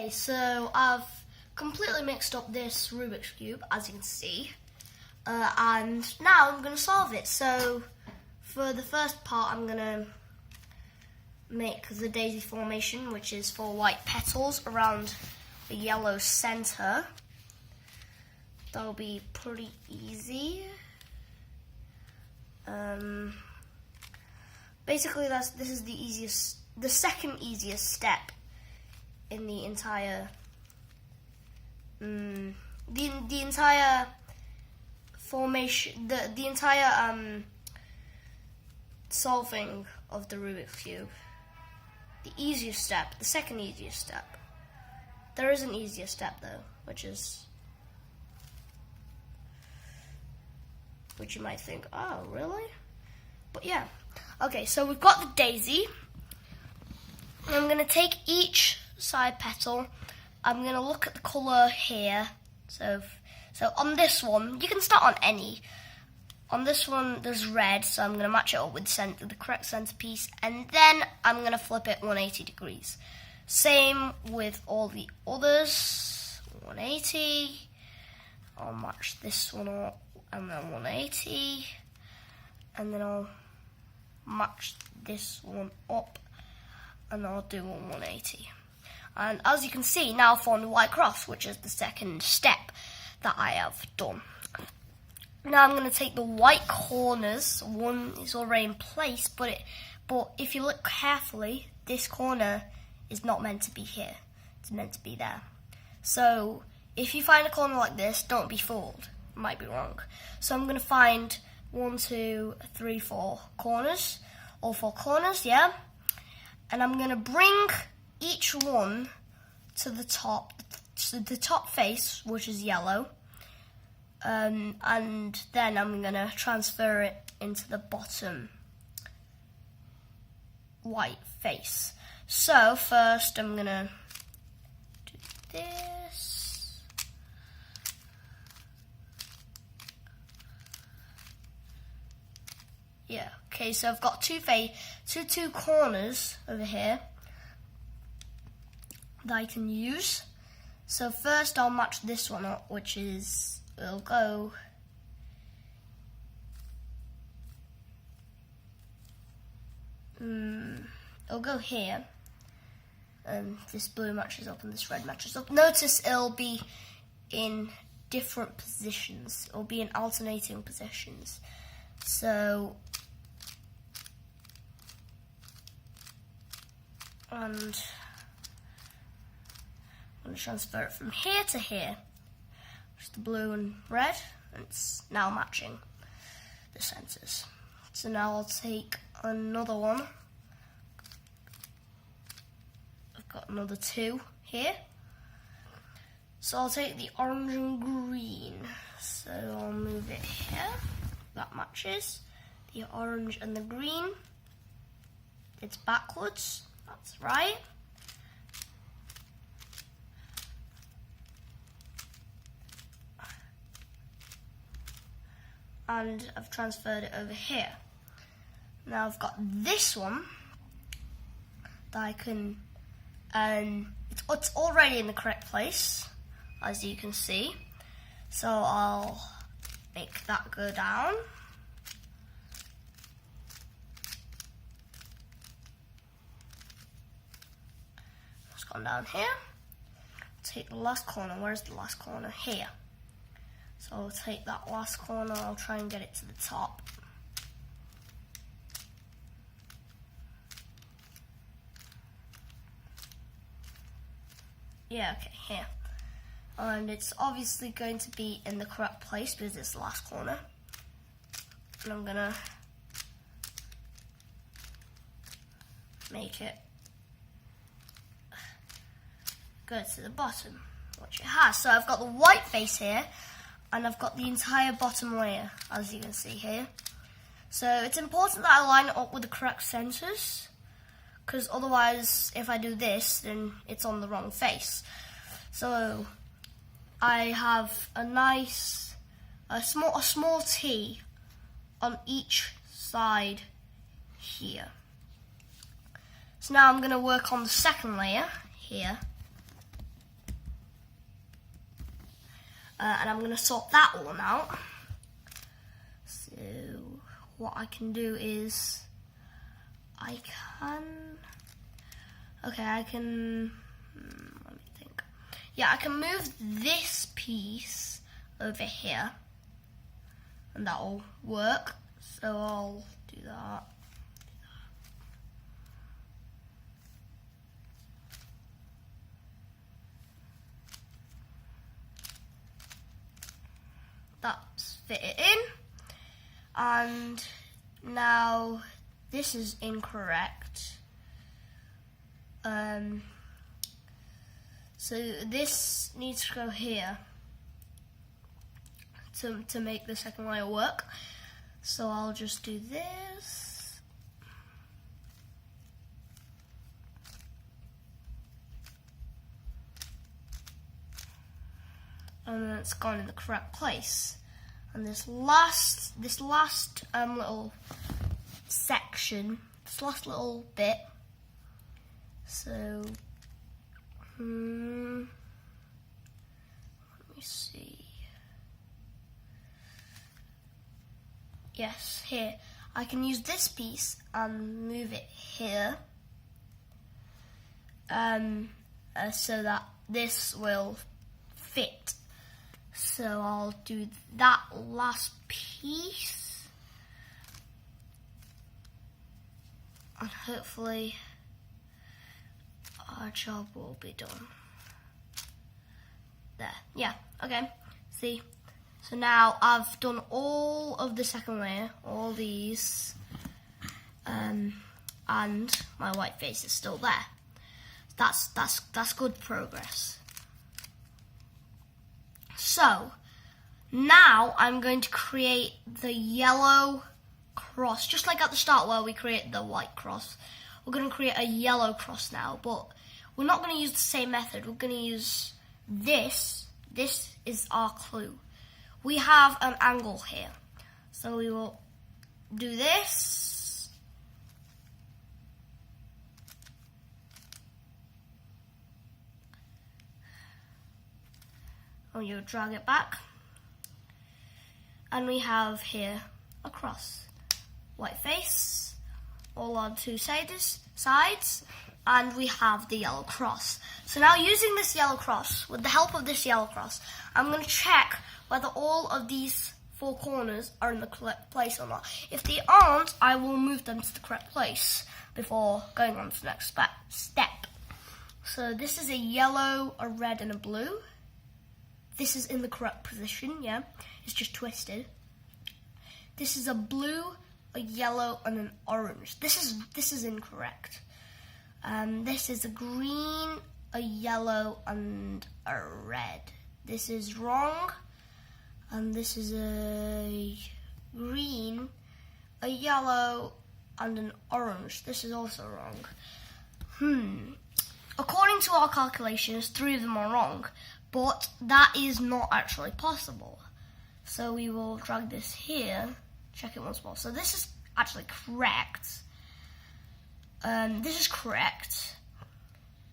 Okay, so I've completely mixed up this Rubik's Cube, as you can see, and now I'm going to solve it. So for the first part, I'm going to make the daisy formation, which is 4 white petals around the yellow center. That'll be pretty easy. Basically, this is the second easiest step in the entire the entire formation, the entire solving of the Rubik's Cube. The easiest step, the second easiest step. There is an easier step though, which you might think, oh really? But yeah. Okay, so we've got the daisy. I'm going to take each side petal. I'm going to look at the colour here. So on this one, you can start on any. On this one, there's red, so I'm going to match it up with the correct centerpiece, and then I'm going to flip it 180 degrees. Same with all the others. 180. I'll match this one up, and then 180, and then I'll match this one up, and I'll do 180. And as you can see, now I've formed a white cross, which is the second step that I have done. Now I'm going to take the white corners. One is already in place, but if you look carefully, this corner is not meant to be here. It's meant to be there. So if you find a corner like this, don't be fooled. It might be wrong. So I'm going to find 1, 2, 3, 4 corners. All 4 corners, yeah? And I'm going to bring each one to the top face, which is yellow. And then I'm going to transfer it into the bottom white face. So first I'm going to do this. Yeah, okay, so I've got two corners over here that I can use. So first I'll match this one up, which is, it'll go here. This blue matches up and this red matches up. Notice it'll be in different positions. It'll be in alternating positions. So, and I'm going to transfer it from here to here. Just the blue and red, and it's now matching the centers. So now I'll take another one. I've got another 2 here. So I'll take the orange and green. So I'll move it here. That matches. The orange and the green. It's backwards. That's right. And I've transferred it over here. Now I've got this one that I can, it's already in the correct place, as you can see. So I'll make that go down. It's gone down here. Take the last corner. Where's the last corner? Here. So I'll take that last corner, I'll try and get it to the top. Yeah, okay, here. And it's obviously going to be in the correct place because it's the last corner. And I'm gonna make it go to the bottom, which it has. So I've got the white face here, and I've got the entire bottom layer, as you can see here. So it's important that I line it up with the correct centers, because otherwise, if I do this, then it's on the wrong face. So I have a small T on each side here. So now I'm going to work on the second layer here. and I'm going to sort that one out. So what I can do is let me think. Yeah, I can move this piece over here and that'll work. So I'll do that. That's fit it in. And now this is incorrect. So this needs to go here to make the second layer work. So I'll just do this. And then it's gone in the correct place. And this last little section, this last little bit. So let me see. Yes, here. I can use this piece and move it here, so that this will fit. So I'll do that last piece, and hopefully our job will be done. There, yeah, okay, see? So now I've done all of the second layer, all these, and my white face is still there. That's good progress. So now I'm going to create the yellow cross, just like at the start where we created the white cross. We're going to create a yellow cross now, but we're not going to use the same method. We're going to use this. This is our clue. We have an angle here, so we will do this. And you drag it back. And we have here a cross. White face, all on two sides, and we have the yellow cross. So now using this yellow cross, with the help of this yellow cross, I'm going to check whether all of these four corners are in the correct place or not. If they aren't, I will move them to the correct place before going on to the next step. So this is a yellow, a red, and a blue. This is in the correct position, yeah. It's just twisted. This is a blue, a yellow, and an orange. This is incorrect. This is a green, a yellow, and a red. This is wrong. And this is a green, a yellow, and an orange. This is also wrong. According to our calculations, 3 of them are wrong, but that is not actually possible. So we will drag this here, check it once more. So this is actually correct. This is correct.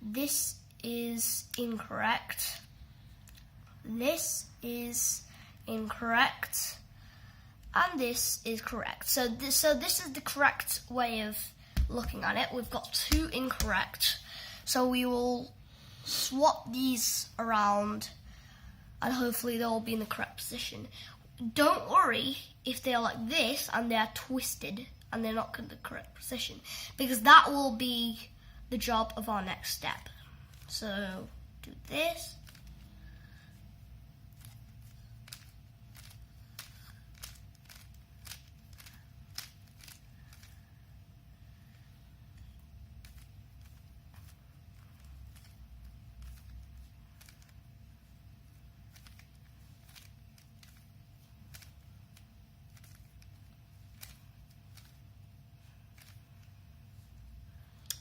This is incorrect. This is incorrect. And this is correct. So this is the correct way of looking at it. We've got 2 incorrect. So we will swap these around and hopefully they'll be in the correct position. Don't worry if they're like this and they're twisted and they're not in the correct position, because that will be the job of our next step. So do this.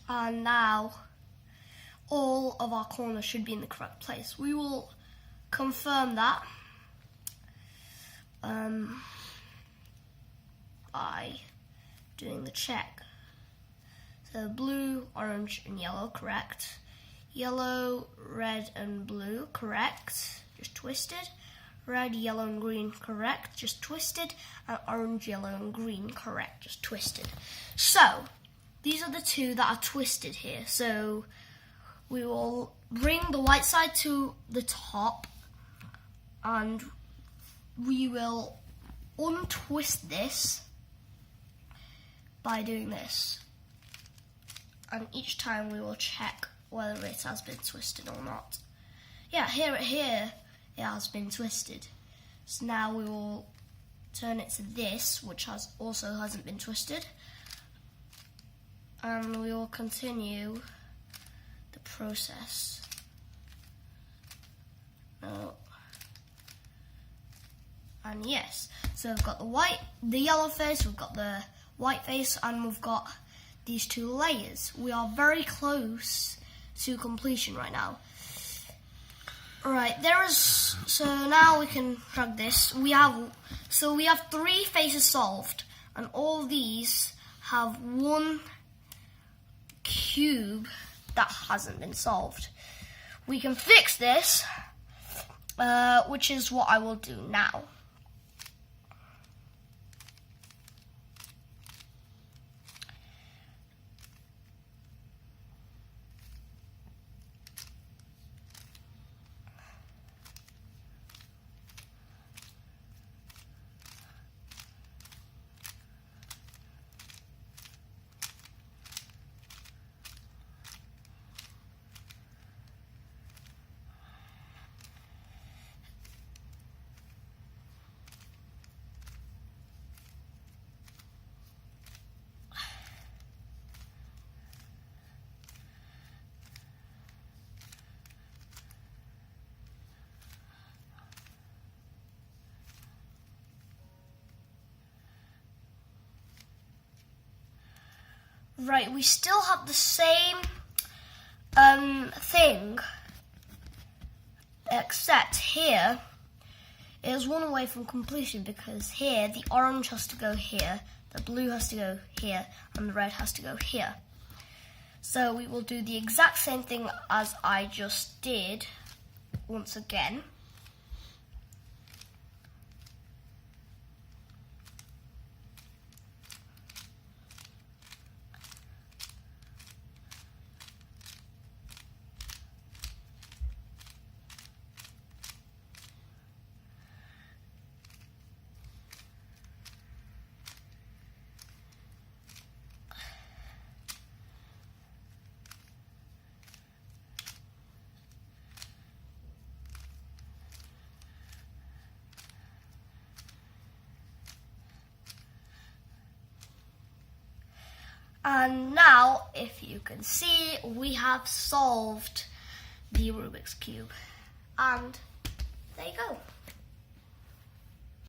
And now all of our corners should be in the correct place. We will confirm that by doing the check. So blue, orange, and yellow, correct. Yellow, red, and blue, correct. Just twisted. Red, yellow, and green, correct, just twisted. And orange, yellow, and green, correct, just twisted. So, these are the two that are twisted here. So, we will bring the white side to the top, and we will untwist this by doing this. And each time we will check whether it has been twisted or not. Yeah, here it has been twisted. So now we will turn it to this, which also hasn't been twisted. And we will continue the process. Oh. And yes, so we've got the yellow face, we've got the white face, and we've got these two layers. We are very close to completion right now. Right, so now we can drag this. We have 3 faces solved, and all these have one cube that hasn't been solved. We can fix this, which is what I will do now. Right, we still have the same thing, except here is one away from completion, because here the orange has to go here, the blue has to go here, and the red has to go here. So we will do the exact same thing as I just did once again. And now, if you can see, we have solved the Rubik's Cube. And there you go.